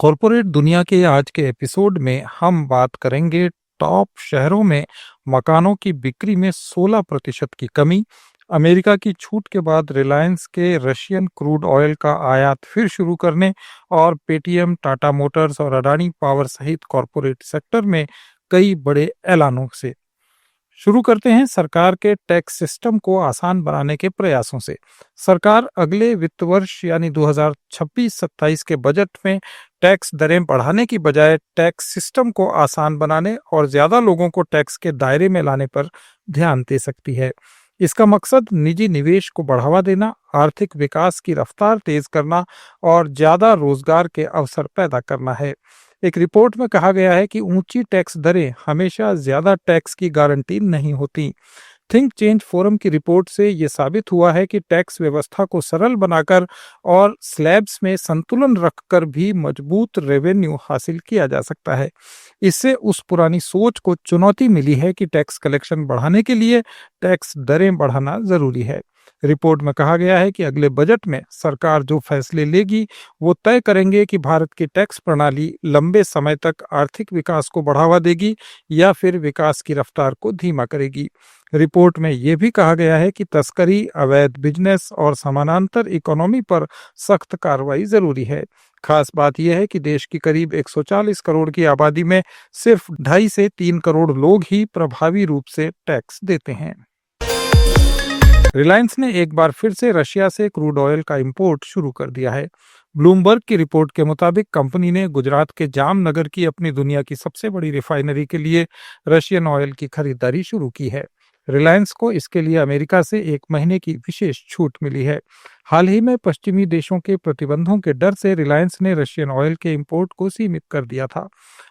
Corporate दुनिया के आज के एपिसोड में हम बात करेंगे टॉप शहरों में मकानों की बिक्री में 16% की कमी, अमेरिका की छूट के बाद रिलायंस के रशियन क्रूड ऑयल का आयात फिर शुरू करने और पेटीएम, टाटा मोटर्स और अडानी पावर सहित कॉरपोरेट सेक्टर में कई बड़े ऐलानों से। शुरू करते हैं सरकार के टैक्स सिस्टम को आसान बनाने के प्रयासों से। सरकार अगले वित्त वर्ष यानी 2026-27 के बजट में टैक्स दरें बढ़ाने की बजाय टैक्स सिस्टम को आसान बनाने और ज्यादा लोगों को टैक्स के दायरे में लाने पर ध्यान दे सकती है। इसका मकसद निजी निवेश को बढ़ावा देना, आर्थिक विकास की रफ्तार तेज करना और ज्यादा रोजगार के अवसर पैदा करना है। एक रिपोर्ट में कहा गया है कि ऊंची टैक्स दरें हमेशा ज्यादा टैक्स की गारंटी नहीं होती। थिंक चेंज फोरम की रिपोर्ट से ये साबित हुआ है कि टैक्स व्यवस्था को सरल बनाकर और स्लैब्स में संतुलन रखकर भी मजबूत रेवेन्यू हासिल किया जा सकता है। इससे उस पुरानी सोच को चुनौती मिली है कि टैक्स कलेक्शन बढ़ाने के लिए टैक्स दरें बढ़ाना जरूरी है। रिपोर्ट में कहा गया है कि अगले बजट में सरकार जो फैसले लेगी वो तय करेंगे कि भारत की टैक्स प्रणाली लंबे समय तक आर्थिक विकास को बढ़ावा देगी या फिर विकास की रफ्तार को धीमा करेगी। रिपोर्ट में यह भी कहा गया है कि तस्करी, अवैध बिजनेस और समानांतर इकोनॉमी पर सख्त कार्रवाई जरूरी है। खास बात यह है कि देश की करीब 140 करोड़ की आबादी में सिर्फ 2.5 से 3 करोड़ लोग ही प्रभावी रूप से टैक्स देते हैं। रिलायंस ने एक बार फिर से रशिया से क्रूड ऑयल का इंपोर्ट शुरू कर दिया है। ब्लूमबर्ग की रिपोर्ट के मुताबिक कंपनी ने गुजरात के जामनगर की अपनी दुनिया की सबसे बड़ी रिफाइनरी के लिए रशियन ऑयल की खरीदारी शुरू की है। रिलायंस को इसके लिए अमेरिका से 1 महीने की विशेष छूट मिली है। हाल ही में पश्चिमी देशों के प्रतिबंधों के डर से रिलायंस ने रशियन ऑयल के इंपोर्ट को सीमित कर दिया था।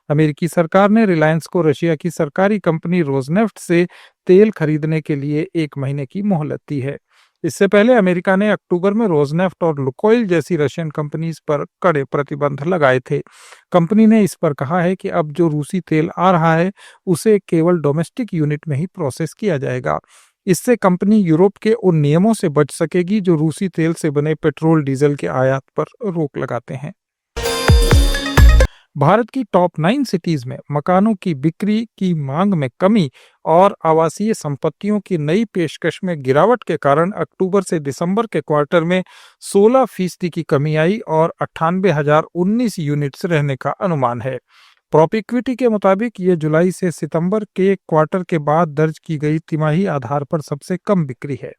अमेरिकी सरकार ने रिलायंस को रशिया की सरकारी कंपनी रोजनेफ्ट से तेल खरीदने के लिए 1 महीने की मोहलत दी है। इससे पहले अमेरिका ने अक्टूबर में रोजनेफ्ट और लुकोइल जैसी रशियन कंपनीज पर कड़े प्रतिबंध लगाए थे। कंपनी ने इस पर कहा है कि अब जो रूसी तेल आ रहा है उसे केवल डोमेस्टिक यूनिट में ही प्रोसेस किया जाएगा। इससे कंपनी यूरोप के उन नियमों से बच सकेगी जो रूसी तेल से बने पेट्रोल डीजल के आयात पर रोक लगाते हैं। भारत की टॉप 9 सिटीज में मकानों की बिक्री की मांग में कमी और आवासीय संपत्तियों की नई पेशकश में गिरावट के कारण अक्टूबर से दिसंबर के क्वार्टर में 16% की कमी आई और 98,019 यूनिट्स रहने का अनुमान है। प्रॉपिक्विटी के मुताबिक ये जुलाई से सितंबर के क्वार्टर के बाद दर्ज की गई तिमाही आधार पर सबसे कम बिक्री है।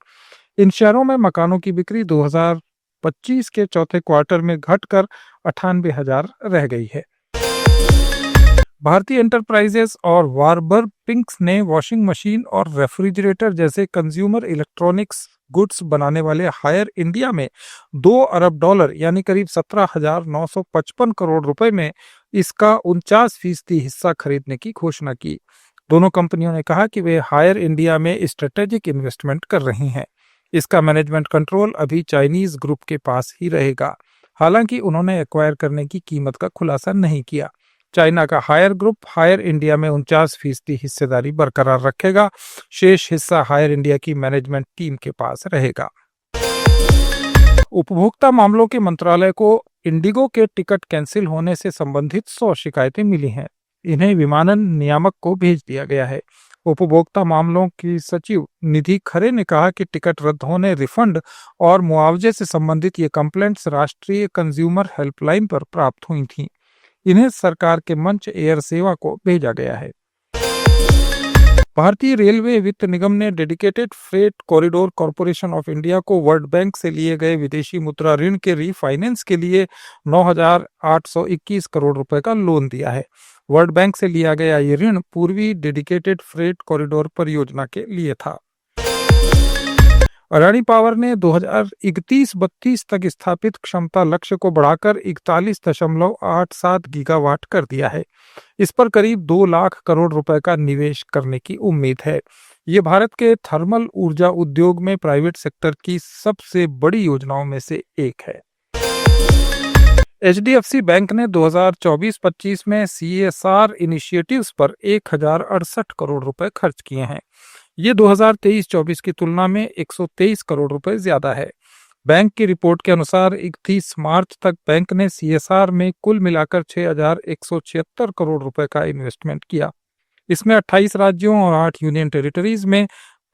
इन शहरों में मकानों की बिक्री 2025 के चौथे क्वार्टर में घटकर 98,000 रह गई है। भारतीय एंटरप्राइजेस और वार्बर पिंक्स ने वॉशिंग मशीन और रेफ्रिजरेटर जैसे कंज्यूमर इलेक्ट्रॉनिक्स गुड्स बनाने वाले हायर इंडिया में $2 अरब यानी करीब 17,955 करोड़ रुपए में इसका 49% हिस्सा खरीदने की घोषणा की। दोनों कंपनियों ने कहा कि वे हायर इंडिया में स्ट्रेटेजिक इन्वेस्टमेंट कर रही हैं। इसका मैनेजमेंट कंट्रोल अभी चाइनीज ग्रुप के पास ही रहेगा। हालांकि उन्होंने एक्वायर करने की कीमत का खुलासा नहीं किया। चाइना का हायर ग्रुप हायर इंडिया में 49% हिस्सेदारी बरकरार रखेगा। शेष हिस्सा हायर इंडिया की मैनेजमेंट टीम के पास रहेगा। उपभोक्ता मामलों के मंत्रालय को इंडिगो के टिकट कैंसिल होने से संबंधित 100 शिकायतें मिली हैं। इन्हें विमानन नियामक को भेज दिया गया है। उपभोक्ता मामलों की सचिव निधि खरे ने कहा कि टिकट रद्द होने, रिफंड और मुआवजे से संबंधित ये कंप्लेंट्स राष्ट्रीय कंज्यूमर हेल्पलाइन पर प्राप्त हुई थीं। इन्हें सरकार के मंच एयर सेवा को भेजा गया है। भारतीय रेलवे वित्त निगम ने dedicated freight corridor corporation of India को वर्ल्ड बैंक से लिए गए विदेशी मुद्रा ऋण के रीफाइनेंस के लिए 9,821 करोड़ रुपए का लोन दिया है। वर्ल्ड बैंक से लिया गया ये ऋण पूर्वी डेडिकेटेड फ्रेट कॉरिडोर परियोजना के लिए था। अडानी पावर ने 2031-32 तक स्थापित क्षमता लक्ष्य को बढ़ाकर 41.87 गीगावाट कर दिया है। इस पर करीब 2 लाख करोड़ रुपए का निवेश करने की उम्मीद है। ये भारत के थर्मल ऊर्जा उद्योग में प्राइवेट सेक्टर की सबसे बड़ी योजनाओं में से एक है। एचडीएफसी बैंक ने 2024-25 में सीएसआर इनिशिएटिव्स पर 1,068 करोड़ रुपए खर्च किए हैं। ये 2023-24 की तुलना में 123 करोड़ रुपए ज्यादा है। बैंक की रिपोर्ट के अनुसार 31 मार्च तक बैंक ने CSR में कुल मिलाकर 6,176 करोड़ रुपए का इन्वेस्टमेंट किया। इसमें 28 राज्यों और 8 यूनियन टेरिटरीज में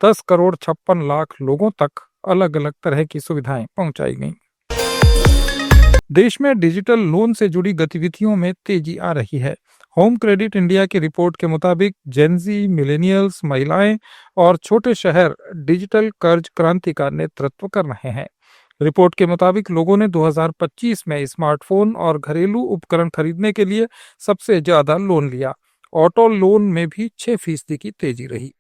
10 करोड़ 56 लाख लोगों तक अलग अलग तरह की सुविधाएं पहुंचाई गईं। देश में डिजिटल लोन से जुड़ी गतिविधियों में तेजी आ रही है। होम क्रेडिट इंडिया की रिपोर्ट के मुताबिक जेनजी, मिलेनियल्स, महिलाएं और छोटे शहर डिजिटल कर्ज क्रांति का नेतृत्व कर रहे हैं। रिपोर्ट के मुताबिक लोगों ने 2025 में स्मार्टफोन और घरेलू उपकरण खरीदने के लिए सबसे ज्यादा लोन लिया। ऑटो लोन में भी 6% की तेजी रही।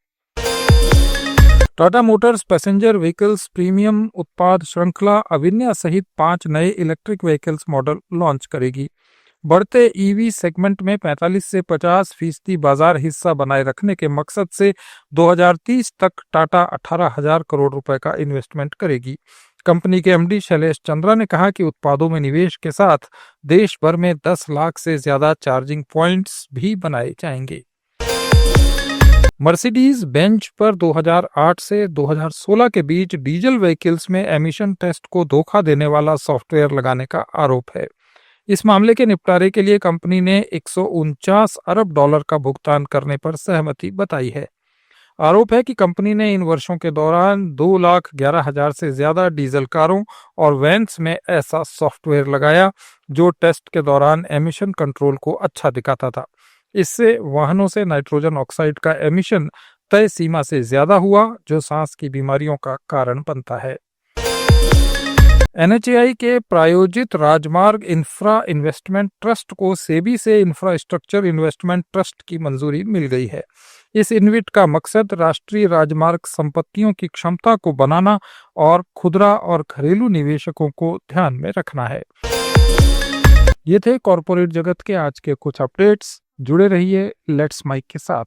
Tata Motors passenger vehicles premium उत्पाद श्रृंखला अविन्या सहित 5 नए इलेक्ट्रिक व्हीकल्स मॉडल लॉन्च करेगी। बढ़ते ईवी सेगमेंट में 45 से 50% बाजार हिस्सा बनाए रखने के मकसद से 2030 तक टाटा 18,000 करोड़ रुपए का इन्वेस्टमेंट करेगी। कंपनी के MD शैलेश चंद्रा ने कहा कि उत्पादों में निवेश के साथ देश भर में 10 लाख से ज्यादा चार्जिंग पॉइंट्स भी बनाए जाएंगे। मर्सिडीज बेंच पर 2008 से 2016 के बीच डीजल व्हीकल्स में एमिशन टेस्ट को धोखा देने वाला सॉफ्टवेयर लगाने का आरोप है। इस मामले के निपटारे के लिए कंपनी ने $149 अरब का भुगतान करने पर सहमति बताई है। आरोप है कि कंपनी ने इन वर्षों के दौरान 2,11,000 से ज्यादा डीजल कारों और वैन्स में ऐसा सॉफ्टवेयर लगाया जो टेस्ट के दौरान एमिशन कंट्रोल को अच्छा दिखाता था। इससे वाहनों से नाइट्रोजन ऑक्साइड का एमिशन तय सीमा से ज्यादा हुआ, जो सांस की बीमारियों का कारण बनता है। NHAI के प्रायोजित राजमार्ग इंफ्रा इन्वेस्टमेंट ट्रस्ट को सेबी से इंफ्रास्ट्रक्चर इन्वेस्टमेंट ट्रस्ट की मंजूरी मिल गई है। इस इन्वेट का मकसद राष्ट्रीय राजमार्ग संपत्तियों की क्षमता को बनाना और खुदरा और घरेलू निवेशकों को ध्यान में रखना है। ये थे कॉरपोरेट जगत के आज के कुछ अपडेट्स। जुड़े रहिए लेट्स माइक के साथ।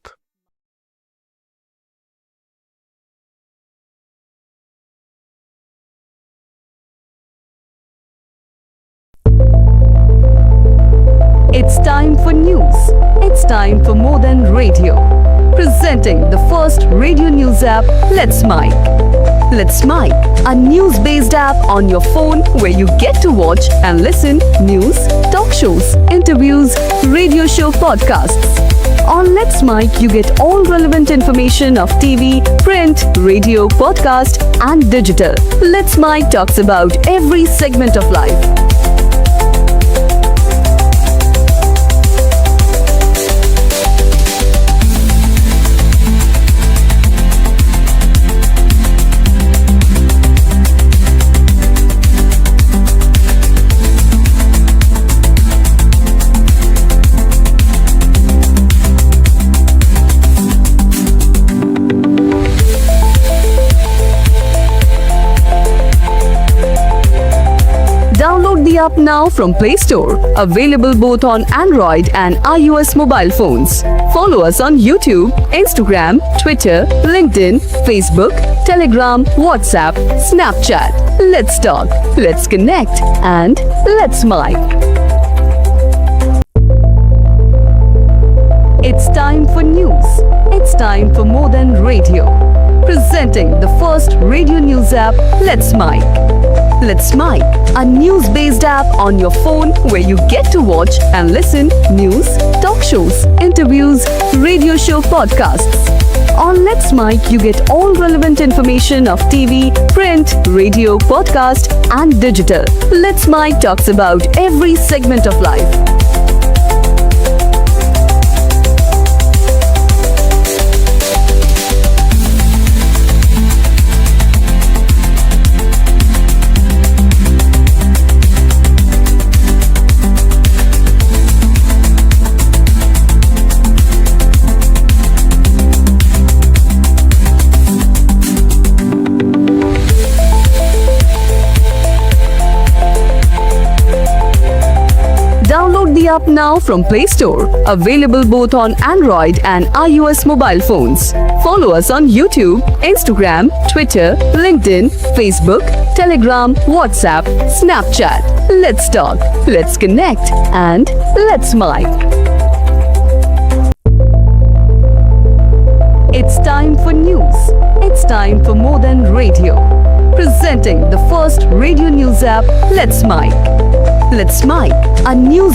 It's time for news. It's time for more than radio. Presenting the first radio news app, Let's Mic. Let's Mic, a news-based app on your phone where you get to watch and listen news, talk shows, interviews, radio show podcasts. On Let's Mic, you get all relevant information of TV, print, radio, podcast, and digital. Let's Mic talks about every segment of life. Download the app now from Play Store. Available both on Android and iOS mobile phones. Follow us on YouTube, Instagram, Twitter, LinkedIn, Facebook, Telegram, WhatsApp, Snapchat. Let's talk, let's connect, and let's mic. It's time for news. It's time for more than radio. Presenting the first radio news app, Let's Mic. Let's Mic, a news-based app on your phone where you get to watch and listen news, talk shows, interviews, radio show podcasts. On Let's Mic, you get all relevant information of TV, print, radio, podcast, and digital. Let's Mic talks about every segment of life. Download the app now from Play Store. Available both on Android and iOS mobile phones. Follow us on YouTube, Instagram, Twitter, LinkedIn, Facebook, Telegram, WhatsApp, Snapchat. Let's talk, let's connect, and let's mic. It's time for news. It's time for more than radio. presenting the first radio news app, Let's Mike. Let's Mike, a news